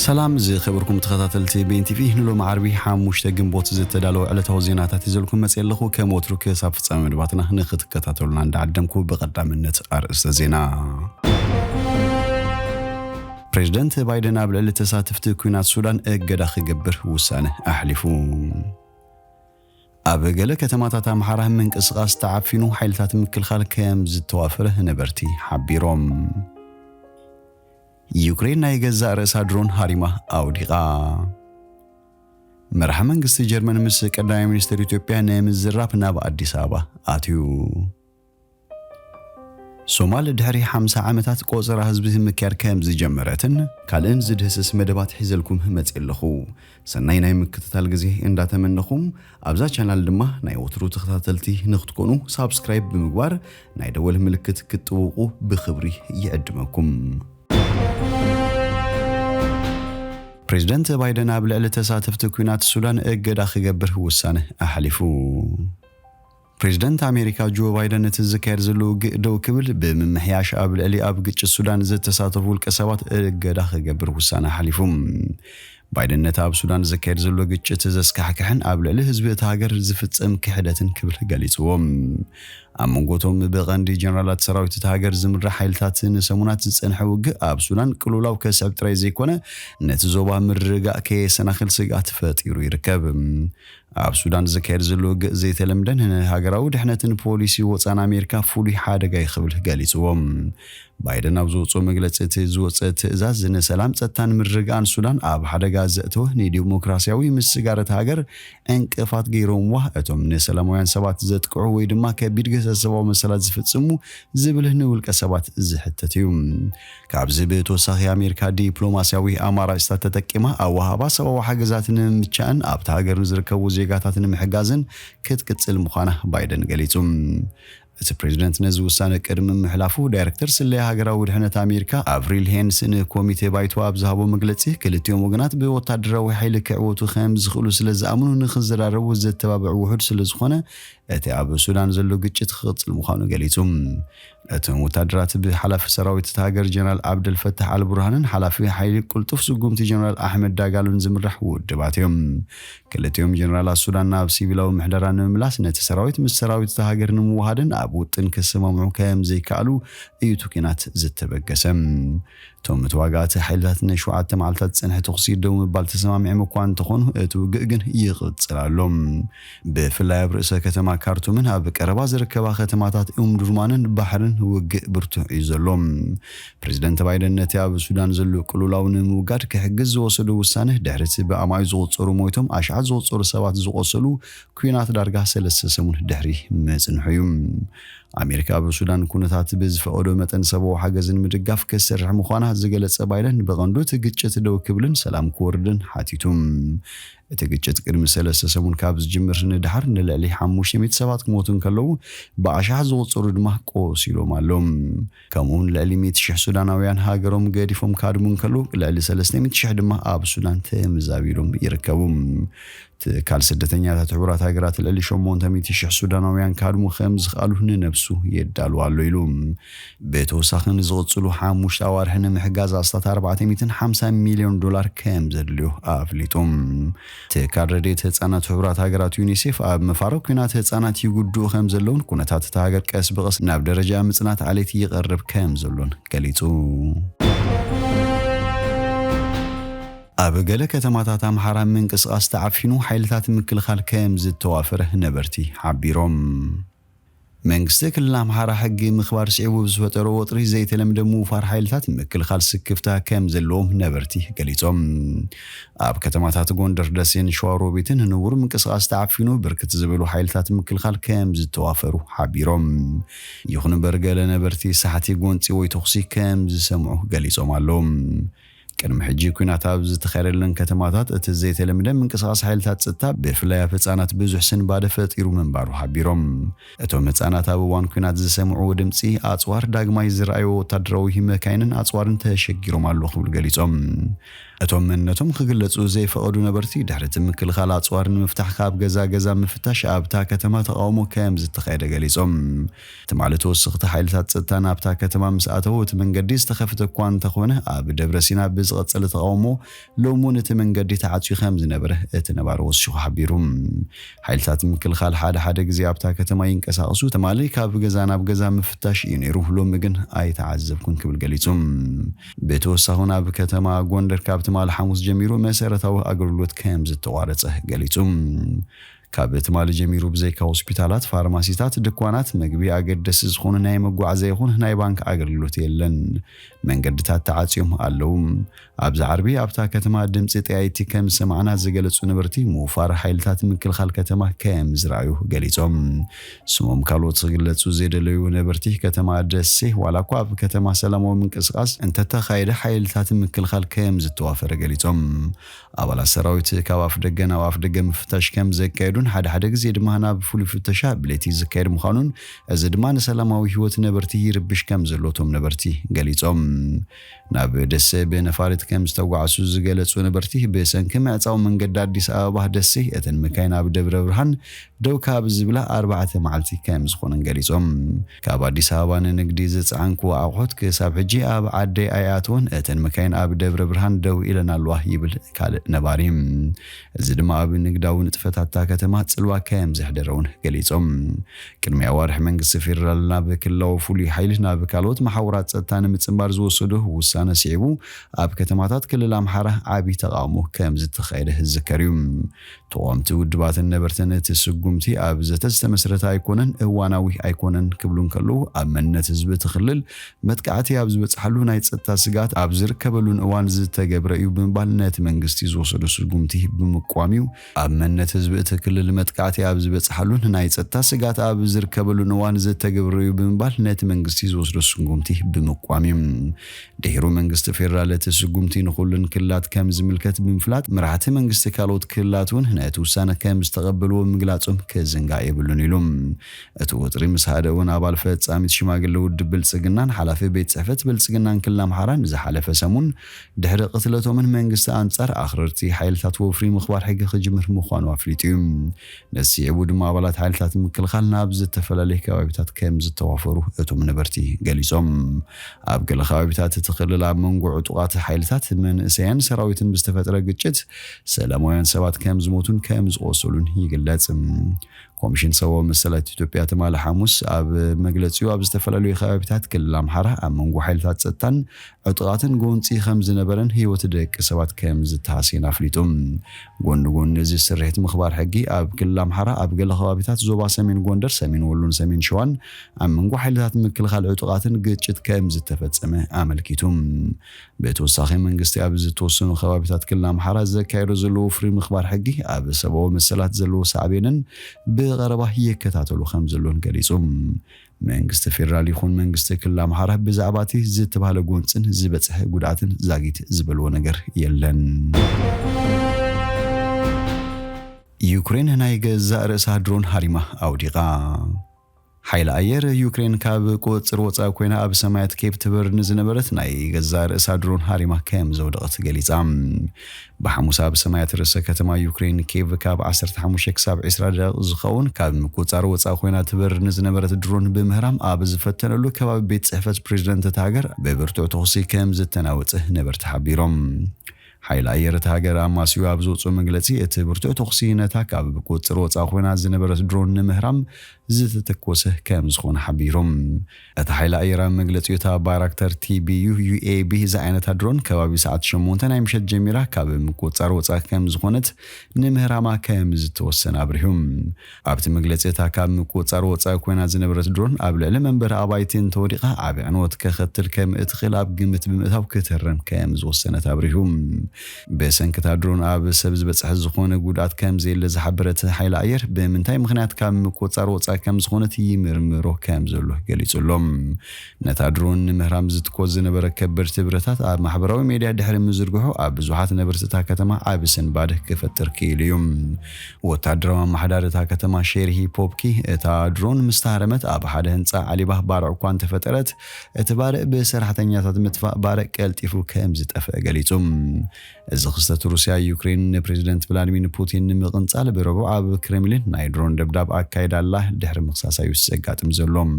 سلام زي خبركم تخطاتلتي بين تي فيه نلو معربي حاموش تجنبوت زت تدالو على توزينات تزلكم مسيلخو كموترك صف تصامد باتنا نخت كتاتلنا عند عدمكو بقدامنت أرئيس زينا بريزيدنت بايدن قبل اللي تساتفت كونات السودان اجدا خجبر وسانه أحلفو أبجل كتماتات محره من قصقاس تعفينو حيلتات مكل خالك كام زت توافره نبرتي حبيروم يوكرين نايجزا رئيسها درون هاريما أوديغا مرحا منقصة جرمان مسك قدام مينستر إثيوبيا نام الزراب ناب أديس أبابا آتيو صومال دحري 5 عامتات قوزرة حزب مكيار كامز جمرتن كالن زد هسس مدبات حزلكم متقلخو سناي ناي مكتتال غزي انداتمنخم ابزا چانال دما ناي وترو تخاتلتي نختكونو سبسكرايب بمغبار ناي دول ملكت كتوقو بخبري يقدمكم بريزيدنت بايدن قبل اللي تساتفت كونات السودان اجدا خجبر وسانه أحلفو بريزيدنت أمريكا جو بايدن تذكر زلو دو كبل بمحياش قبل اللي أبقى السودان زت تساتفوا الكسبات اجدا خجبر وسانه أحلفو بايدن نتاب السودان ذكر زلو قتش تزسكحكحن قبل اللي حزب تهاجر زفتم كحدة كبل قاليتوهم أمونغوتهم بغاندي جنرالات سراويت تهاجر زمر حيلتات نسمونات تنحوق أب سودان كلولاو كسب تريزي كونه نتزوبا مرقا كي سناخل سقات فاتيرو يركب أب سودان ذكر زلو زي تلمدن هنا هاجراو دحنتن بوليسي وطان أمريكا فولي حادقا يخبل قاليتوهم بايدن أبزوطو مغلصت زوصت تأزاز نسلام ጸጥታን مرقان سودان أب حادقا زأتوه ني ديموكراسياوي مسقارت هاجر انقفات غيروم واه اتوم نسلاموያን ሰባት ዘጥቅዑ ወይ ድማ ከቢድ ገሰሰባው መሰላት ዝፍጽሙ ዝብልህ ንውልቀ ሰባት ዝሕተትዩ ካብዚ በተወሳኺ አሜሪካ ዲፕሎማሲያዊ አማራጭታት ተጠቂማ አዋሃባ ሰባው ሓገዛትን ምቻን ኣብታ ሃገር ዝርከቡ ዜጋታትን ምሕጋዝን ክትቅጽል ምዃና ባይደን ገሊጹም እቲ ፕሬዝዳንት ነዚ ውሳነ ቅድሚ ምሕላፉ ዳይሬክተር ስለያ ሃገራዊ ድሕነት አሜሪካ አቭሪል ሄንስን ኮሚቴ ባይቶ ኣብዝሃቦ መግለጺ ክልቲኦም ወገናት ብወታደራዊ ኃይል ክዕወቱ ከም ዝኽእሉ ስለዝኣምኑ ንኽዘራረቡ ዘተባብዑ ውሕድ ስለዝኾነ እቲ ኣብ ሱዳን ዘሎ ግጭት ክቕጽል ምዃኑ ገሊጹም እቶም ወታደራት ብሓላፊ ሰራዊት ሃገር ጀነራል ዓብደል ፈታህ አልቡርሃንን ሓላፊ ኃይል ቁልጡፍ ስጉምቲ ጀነራል አሕመድ ዳጋሎን ዝምራሕ ውድባት እዮም ክልቲኦም ጀነራላት ሱዳን ናብ ሲቪላዊ ምሕደራን ምምላስ ነቲ ሰራዊት ምስ ሰራዊት ሃገር ንምዋሃድን ኣብ ውጥን ክስማምዑ ከም ዘይከኣሉ እዩ ትኩናት ዝተበገሰም ቶም ተዋጋእቲ ሓይልታት ንሸውዓተ መዓልታት ጽንሕ ተኽሲ ደው ምባል ተሰማሚዖም እኳ እንተኾኑ እቲ ውግእ ግን ይቕጽላሎም ብፍላይ ኣብ ርእሰ ከተማ ካርቱምን ኣብ ቀረባ ዝርከባ ከተማታት ኡምዱርማንን ባሕርን ውግእ ብርቱዕ እዩ ዘሎም ፕሬዝዳንት ባይደን ነቲ ኣብ ሱዳን ዘሎ ቅልውላው ንምውጋድ ክሕግዝ ዝወሰዱ ውሳነ ድሕሪ ብኣማይ ዝቑጸሩ ሞይቶም ኣሽዓት ዝቑጸሩ ሰባት ዝቆሰሉ ኩናት ዳርጋ 3 ሰሙን ድሕሪ መጽንሑ እዩ አሜሪካ በሱዳን ኩነታት በዝፈቀዶ መጠን ሰባው ሓገዝን ምድጋፍ ከሰርሕ ምዃና ዝገለጸ ባይደን በቀንዶት ግጭት ደው ክብልን ሰላም ክወርድን ሓቲቱም እቲ ግጭት ቅድሚ 3 ሰሙን ካብ ዝጅምር ንድሓር ንልዕሊ 500 ሰባት ክሞቱን ከለው በኣሽሓት ዝቑጸሩ ድማ ቆሲሎም ኣሎም ከምኡን ልዕሊ 100,000 ሱዳናውያን ሃገሮም ገዲፎም ካድሙን ከለው ልዕሊ 300,000 ድማ ኣብ ሱዳን ተመዛቢሎም ይርከቡ ካል ስደተኛታት ሕቡራት ሃገራት ልዕሊ 800,000 ሱዳናውያን ካድሙ ከም ዝኽኣሉ ንነብሱ የዳሉ ኣሎ ኢሉ በተወሳኺን ዝቕጽሉ 5 ኣዋርሕን ምሕጋዝ ኣስታት 450 ሚልዮን ዶላር ከም ዘድልዩ ኣፍሊጦም ትካል ረድኤት ህጻናት ሕቡራት ሃገራት ዩኒሴፍ ኣብ መፋረቕ ኩናት ህጻናት ይጉድኡ ከም ዘለውን ኩነታት እቲ ሃገር ቀስ በቐስ ናብ ደረጃ ምጽናት ዓሌት ይቐርብ ከም ዘሎን ገሊጹ أبجل كتماتات أمحرا من قصقاس تعفينو حيلتات مكلخال كام زد توافره نبرتي حبيروم منقصة كل أمحرا حقي مخبار سعيبو بزوترو وطري زي تلمدمو فار حيلتات مكلخال سكفتا كام زلوم نبرتي قليتهم أب كتماتات قوندر داسين شوارو بيتن نور من قصقاس تعفينو بركت زبلو حيلتات مكلخال كام زد توافرو حبيروم يخن برقل نبرتي ساعتي قونتي ويتوخسي كام زي سمعو قليتهم اللوم كان محجي كونات أبز تخيرلن كتماتات اتزيت لمدن من قصاص حيلتات ستا بفلايا فتصانات بزح سن بعد فتيرو من بارو حبيروم اتوم تصانات أبوان كونات زسمعو دمسي أصوار داغماي زرعيو تدروي مكاينن أصوارن تشجيرو مالو خبل قليتهم اتوم منتم خجلصو زي فقدو نبرتي دحرت مكل خلا أصوارن مفتاح خاب جزا مفتاش أبتا كتما تقاومو كام زت خير قليتهم تمعلتو سخت حيلتات ستا نابتا كتما مساتو تمن قديس تخفت كوان تخونه أب دبرسينا بزغصل تقاومو لومون تمنقدي تعاطي خام زنبره اتنبار وسشو حبيروم حيلتات مكلخال حدا غزي ابتا كتما ينقساقسو تمالي كاب غزانا بغزا مفتاش ينيرو لوم مغن اي تعذبكن كبل غليصوم بتوساهنا بكتما غوندر كاب تمال حموس جميرو مسرتاو اغرلوت كام زتوارصه غليصوم كابت مال جميرو بزيكا هوسبيتالات فارماسيتات دكوانات مغبي اگدس زخون ناي مغعزه يخون ناي بانك اگرلوت يلن منقدتات تعاصيهم አለውም አብዛ ዓርቢ አብታ ከተማ ድምጽ ጤያይቲ ከም ሰማዕና ዝገለጹ ነበርቲ ሙፋር ኃይልታት ምክልኻል ከተማ ከም ዝራዩ ገሊጾም ስሞም ካልኦት ዝገለጹ ዘደለዩ ነበርቲ ከተማ ደሴ ዋላኳ ኣብ ከተማ ሰላማዊ ምንቅስቃስ እንተተኻይደ ኃይልታት ምክልኻል ከም ዝተዋፈረ ገሊጾም አባላት ሰራዊት ካብ አፍ ደገና አፍ ደገ ምፍታሽ ከም ዘካይዱን ሓደ ግዜ ድማ ናብ ፉል ፍተሻ ብለቲ ዝካይድ ምዃኑን እዚ ድማ ሰላማዊ ህይወት ነበርቲ ይርብሽ ከም ዘሎቶም ነበርቲ ገሊጾም ናብ ደሴ በነፋሪት ከም ዝተጓዓሱ ዝገለጹ ነበርቲ በሰንከ ማዕጻው መንገድ አዲስ አበባ ደሴ እተን መካይና ኣብ ደብረ ብርሃን ደው ካብ ዝብላ 4 መዓልቲ ከም ዝኾነን ገሊጾም ካብ አዲስ አበባ ንግዲ ዝጻንኩ ኣቑሑት ከሳብ ሕጂ ኣብ ዓዲ ኣያቶን እተን መካይና ኣብ ደብረ ብርሃን ደው ኢለናልዋ ይብል ካልእ ነባሪም እዚ ድማ ኣብ ንግዳዊ ንጥፈታታ ከተማ ጽልዋ ከም ዝሕደረውን ገሊጾም ቅድሚያ ዋርሕ መንግስቲ ፌደራል ናብ ክልላዊ ፍሉይ ኃይል ናብ ካልኦት ማሕበራት ጸጥታ ንምጽምባር ዝወሰዱ ውሳነ ሲዕቡ ኣብ ከተማታት ክልል ኣምሓራ ዓቢ ተቃውሞ ከም ዝተኻየደ ዝከርዩ ተዋምቲ ውድባትን ነበርተን ተስጉምቲ ኣብ ዘተስተመስረታ ኣይኮነን እዋናዊ ኣይኮነን ክብሉን ከለው ኣብ መንነት ህዝብ ተኽልል መጥቃዕቲ ኣብ ዝበጽሐሉ ናይ ጸጥታ ስጋት ኣብ ዝርከበሉን እዋን ዝተገብረ እዩ ብምባል ነቲ መንግስቲ ዝወሰዱ ስጉምቲ ብምቋሚው ኣብ መንነት ህዝብ ተክልል መጥቃዕቲ ኣብ ዝበጽሐሉን ናይ ጸጥታ ስጋት ኣብ ዝርከበሉን እዋን ዝተገብረ እዩ ብምባል ነቲ መንግስቲ ዝወሰዱ ስጉምቲ ብምቋሚው ደሂሩ መንግስቲ ፌደራል ተስጉምቲ ንኹልን ክልላት ከም ዝምልከት ብምፍላጥ መራሕቲ መንግስቲ ካልኦት ክልላቱን ነቲ ውሳነ ከም ዝተቀበልዎ ምግላጾም ከዝንጋ የብሉን ኢሉም እቲ ወጥሪ ምስሃደውን አባል ፈጻሚት ሽማግሌ ውድ ብልጽግናን ሓላፊ ቤት ጽሕፈት ብልጽግናን ክልል ኣምሓራን ዝሓለፈ ሰሙን ድሕሪ ቅትለቶምን መንግስቲ አንጻር ኣኽረርቲ ኃይልታት ወፍሪ ምኽባር ሕጊ ክጅምር ምዃኑ ኣፍሊጡ ነሲዕቡ ድማ አባላት ኃይልታት ምክልኻል ናብ ዝተፈላለየ ከባቢታት ከም ዝተዋፈሩ እቶም ነበርቲ ገሊጾም ኣብ ገለ ከባቢታት ተኽልል ኣብ መንጎ ዕጡቃት ኃይልታት መንእሰያን ሰራዊትን ብዝተፈጠረ ግጭት ሰላማውያን ሰባት ከም ዝሞቱን ከም ዝቆሰሉን ይግለጽ ኮሚሽን ሰው መሰላት ኢትዮጵያ ተማለ ሐሙስ ኣብ መግለጺው ኣብ ዝተፈላልዩ ከባቢታት ክልል ኣምሓራ ኣብ መንጎ ኃይልታት ጸጥታን ዕጡቃትን ጎንጺ ከም ዝነበረን ህይወት ደቂ ሰባት ከም ዝተሃሲን ኣፍሊጡም ጎን እዚ ስርሒት ምኽባር ሕጊ ኣብ ክልል ኣምሓራ ኣብ ገለ ከባቢታት ዞባ ሰሜን ጎንደር ሰሜን ወሎን ሰሜን ሸዋን ኣብ መንጎ ኃይልታት ምክልኻል ዕጡቃትን ግጭት ከም ዝተፈጸመ ኣመልኪቱም በተወሳኺ መንግስቲ ኣብ ዝተወሰኑ ከባቢታት ክልል ኣምሓራ ዘካይዶ ዘለዎ ፍሪ ምኽባር ሕጊ ኣብ ሰብኣዊ መሰላት ዘለዎ ሳዕቤንን بغربه يكتاتلو خمزلون ገሊጹም መንግስቲ ፌደራል ይኹን መንግስቲ ክልል ኣምሓራ ብዛዕባቲ ዝተባሃለ ጎንጽን ዝበጽሐ ጉዳትን ዛጊት ዝበልዎ ነገር የለን ዩክሬን ናይ ገዛ ርእሳ ድሮን ሃሪማ ኣውዲቃ حيل أير يوكرين كاب قوتر وصا كوينا أب سمايت كيب تبر نزنبرت ناي غزار سادرون هاريما كام زودقت غليصام بحموس أب سمايت رسا كتما يوكرين كيب كاب 15 كساب 10 زخون كاب قوتر وصا كوينا تبر نزنبرت درون بمهرام أب زفتنلو كباب بيت صحفت بريزيدنت تاغر ببرتو توصي كام زتناوصه نبرت حبيرم حيل أيرت هاجر أماسيو أبزوتو مغلتي اتبرتو توخسينتا كاب قوتر وصا كوينا زنبرت درون مهرام زت تكوسه كام زخون حبيرم اتحيل أيرا مغلتيو تا بايراكتر TBU UAB زعينة درون كبابي ساعت شمونتنا يمشت جميرا كاب مقوتر وصا كام زخونت نمهراما كام زتوسن أبرهم أبت مغلتي تا كاب مقوتر وصا كوينا زنبرت درون أبلع لمنبر أبايتين توريقا عبعنوت كختل كام اتخل أب قمت بمتاو كترن كام زوسنة أبرهم بسن كتا درون أب سبز بتصح زخون قودات كام زي اللي زحبرت حيل أير بمنتاي مغنات كام مقوتر وصا كم زخونت يمرمرو كام زلو ገሊጹሎም ነታድሮን ምህራም ዝትኮዝ ነበረ ከበርት ብረታት ኣብ ማሕበራዊ ሚድያ ድሕሪ ምዝርግሑ ኣብ ብዙሓት ነበርትታ ከተማ ኣብስን ባደ ከፈጥር ከይልዮም ወታደራዊ ማሕዳርታ ከተማ ሼርሂ ፖፕኪ እታ ድሮን ምስተሃረመት ኣብ ሓደ ህንጻ ዓሊባህ ባርዕ ኳን ተፈጠረት እቲ ባርዕ ብሰራሕተኛታት ምጥፋእ ባርዕ ቀልጢፉ ከም ዝጠፈ ገሊጹም እዚ ክስተት ሩስያ ዩክሬን ፕሬዝዳንት ቭላድሚር ፑቲን ምቕንጻል ብረቡዕ ኣብ ክሬምሊን ናይ ድሮን ደብዳብ ኣካይዳላ ድሕሪ ምኽሳሳዩ ዝሰጋጥም ዘሎም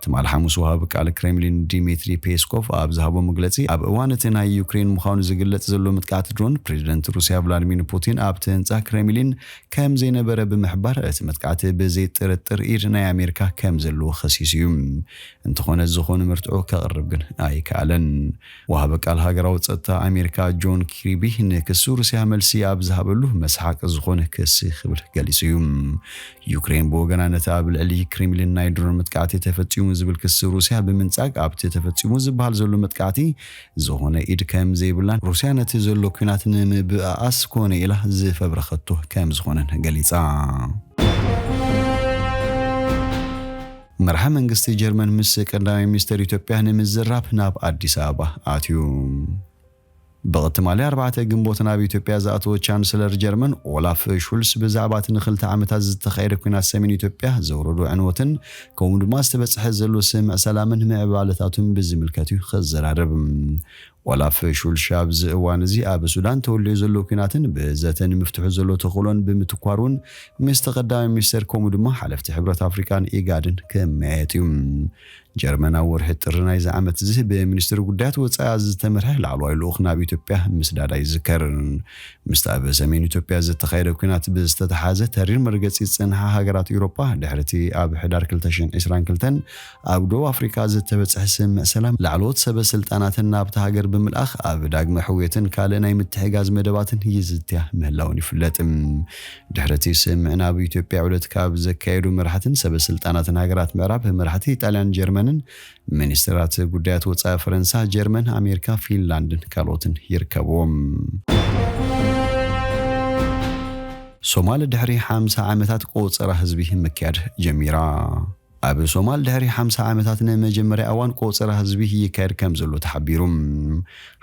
ትማል ሓሙስ ወሃብ ቃል ክሬምሊን ዲሚትሪ ፔስኮቭ ኣብ ዝሃቦ መግለጺ ኣብ እዋን እቲ ናይ ዩክሬን ምዃኑ ዝግለጽ ዘሎ ምጥቃዕቲ ድሮን ፕሬዚደንት ሩስያ ቭላድሚር ፑቲን ኣብቲ ህንጻ ክሬምሊን ከም ዘይነበረ ብምሕባር እቲ ምጥቃዕቲ ብዘይ ጥርጥር ኢድ ናይ ኣሜሪካ ከም ዘለዎ ኸሲሱ እዩ እንተኾነ ዝኾነ ምርትዑ ከቕርብ ግን ኣይከኣለን ወሃብ ቃል ሃገራዊ ጸጥታ ኣሜሪካ ጆን ኪርቢ ንክሱ ሩስያ መልሲ ኣብ ዝሃበሉ መስሓቅ ዝኾነ ክሲ ክብል ገሊጹ እዩ ዩክሬን ብወገና ነቲ ኣብ ልዕሊ ክሬምሊን ናይ ድሮን ምጥቃዕቲ ተፈጺሙ ዝብል ክሲ ሩስያ ብምንጻግ ኣብቲ ተፈጺሙ ዝበሃል ዘሎ ምጥቃዕቲ ዝኾነ ኢድ ከም ዘይብላን ሩስያ ነቲ ዘሎ ኩናት ንምብኣስ ኮነ ኢላ ዝፈብረኸቶ ከም ዝኾነን ገሊጻ መርሓ መንግስቲ ጀርመን ምስ ቀዳማይ ሚኒስትር ኢትዮጵያ ንምዝራብ ናብ አዲስ አበባ ኣትዩ በቅትማሊ 4 ግንቦት ናብ ኢትዮጵያ ዝኣተወ ቻንስለር ጀርመን ኦላፍ ሹልስ ብዛዕባ ንኽልተ ዓመታት ዝተኻየደ ኩናት ሰሜን ኢትዮጵያ ዘውረዱ ዕንወትን ከምኡ ድማ ዝተበጽሐ ዘሎ ስምዕ ሰላምን ምዕባለታቱን ብዝምልከት ክዘራረብ ኦላፍ ሹልስ ኣብዚ እዋን እዚ ኣብ ሱዳን ተወልዩ ዘሎ ኩናትን ብዘተን ምፍትሑ ዘሎ ተኽሎን ብምትኳሩን ምስ ተቐዳማይ ሚኒስትር ከምኡ ድማ ሓለፍቲ ሕብረት ኣፍሪካን ኢጋድን ከመያየጥዩ ጀርመናዊ ወርሒ ጥሪ ናይ ዝዓመት እዚ ብሚኒስትሪ ጉዳያት ወጻኢ ዝተመርሐ ላዕለዋይ ልኡኽ ናብ ኢትዮጵያ ምስ ዳዳ ይዝከር ምስ ኣብ ሰሜን ኢትዮጵያ ዝተኻየደ ኩናት ብዝተተሓዘ ተሪር መርገጺ ጽንሓ ሃገራት ኤውሮፓ ድሕርቲ ኣብ ሕዳር 2022 ኣብ ደቡብ ኣፍሪካ ዝተበጽሐ ስምዕ ሰላም ላዕለዎት ሰበስልጣናትን ናብቲ ሃገር ብምልኣኽ ኣብ ዳግመ ሕውየትን ካልእ ናይ ምትሕጋዝ መደባትን ይዝትያ ምህላውን ይፍለጥ ድሕርቲ ስምዕ ናብ ኢትዮጵያ ዕለት ካብ ዘካየዱ መራሕትን ሰበስልጣናትን ሃገራት ምዕራብ መራሕቲ ጣልያን ጀርመን ሚኒስትራት ጉዳያት ወጻኢ ፈረንሳ ጀርመን ኣሜሪካ ፊንላንድን ካልኦትን ይርከብዎም ሶማሊ ድሕሪ 50 ዓመታት ቆጸራ ህዝቢ ምክያድ ጀሚራ ኣብ ሶማል ድሕሪ 50 ዓመታት ንመጀመርያ እዋን ቆጸራ ህዝቢ ይካየድ ከም ዘሎ ተሓቢሩ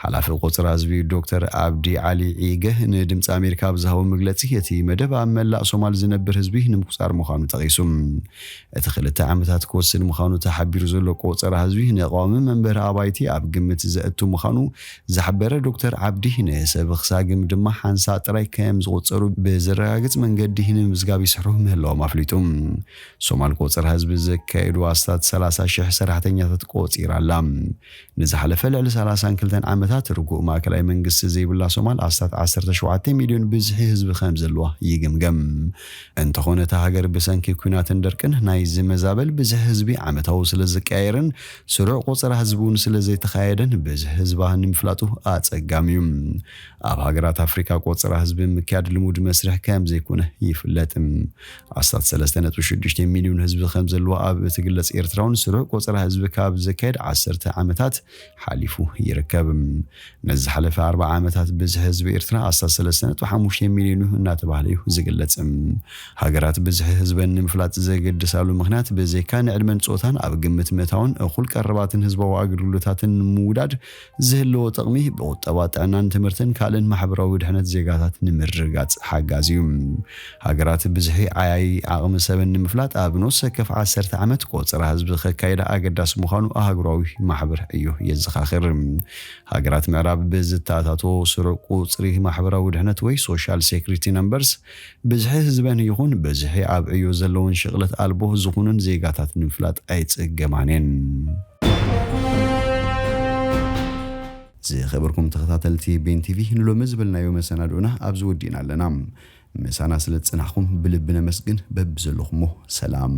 ሓላፊ ቆጸራ ህዝቢ ዶክተር አብዲ ዓሊ ዒገ ንድምፂ ኣሜሪካ ብዝሃቦ መግለጺ እቲ መደብ ኣብ መላእ ሶማል ዝነብር ህዝቢ ንምቁጻር ምዃኑ ጠቒሱ እቲ 2 ዓመታት ክወስድ ምዃኑ ተሓቢሩ ዘሎ ቆጸራ ህዝቢ ንቃዋሚ መንበሪ ኣባይቲ ኣብ ግምት ዘእቱ ምዃኑ ዝሓበረ ዶክተር ዓብዲ ንሰብ ክሳግም ድማ ሓንሳ ጥራይ ከም ዝቆጸሩ ብዝረጋግጽ መንገዲ ንምዝጋብ ይስርሑ ምህላዎም ኣፍሊጡ ሶማል ቆጸራ ህዝቢ ዘካየዱ ኣስታት 30,000 ሰራሕተኛታት ቆጺራላ ንዝሓለፈ ልዕሊ 32 ዓመታት ርጉእ ማእከላይ መንግስቲ ዘይብላ ሶማል ኣስታት 17 ሚልዮን ብዝሒ ህዝቢ ከም ዘለዋ ይግምገም እንተኾነ እታ ሃገር ብሰንኪ ኩናትን ደርቅን ናይ ዝመዛበል ብዝሒ ህዝቢ ዓመታዊ ስለዝቀያየርን ስሩዕ ቆጸራ ህዝቡን ስለዘይተኻየደን ብዝሒ ህዝባ ንምፍላጡ ኣጸጋሚ እዩ ኣብ ሃገራት ኣፍሪካ ቆጸራ ህዝቢ ምክያድ ልሙድ መስርሕ ከም ዘይኮነ ይፍለጥ ኣስታት 3.6 ሚልዮን ህዝቢ ከም ዘለዋ ኣብ ትግለጽ ኤርትራውን ስሩዕ ቆጸራ ህዝቢ ካብ ዘካየድ 10 ዓመታት ሓሊፉ ይርከብ ነዚ ሓለፈ 40 ዓመታት ብዝሒ ህዝቢ ኤርትራ ኣስታት 3.5 ሚልዮን እናተባህለ እዩ ዝግለጽ ሃገራት ብዝሒ ህዝበን ንምፍላጥ ዘገድሳሉ ምኽንያት ብዘይካ ንዕድመን ጾታን ኣብ ግምት ምእታውን እኹል ቀረባትን ህዝባዊ ኣገልግሎታትን ምውዳድ ዝህልዎ ጥቕሚ ብቁጠባ ጥዕናን ትምህርትን ካልእን ማሕበራዊ ድሕነት ዜጋታት ንምርጋጽ ሓጋዝ እዩ ሃገራት ብዝሒ ዓያይ ዓቕሚ ሰብን ንምፍላጥ ኣብ ንወሰከፍ 10 ዓመት ቆጸራ ህዝቢ ከካይዳ ኣገዳስ ምዃኑ ኣህጉራዊ ማሕበር እዩ የዘኻኽር ሃገራት ምዕራብ ብዝተኣታቶ ስሩዕ ቁጽሪ ማሕበራዊ ድሕነት ወይ ሶሻል ሴኩሪቲ ነምበርስ ብዝሒ ህዝበን ይኹን ብዝሒ ኣብ ዕዮ ዘለውን ሽቕለት ኣልቦ ዝኾኑን ዜጋታት ንምፍላጥ ኣይጽገማንን ዝኸበርኩም ተኸታተልቲ ቤን ቲቪ ንሎሚ ዝብልናዮ መሰናዶና ኣብ ዝወዲና ኣለና ምሳና ስለ ጽናሕኩም ብልብነ መስግን በብዘለኹሞ ሰላም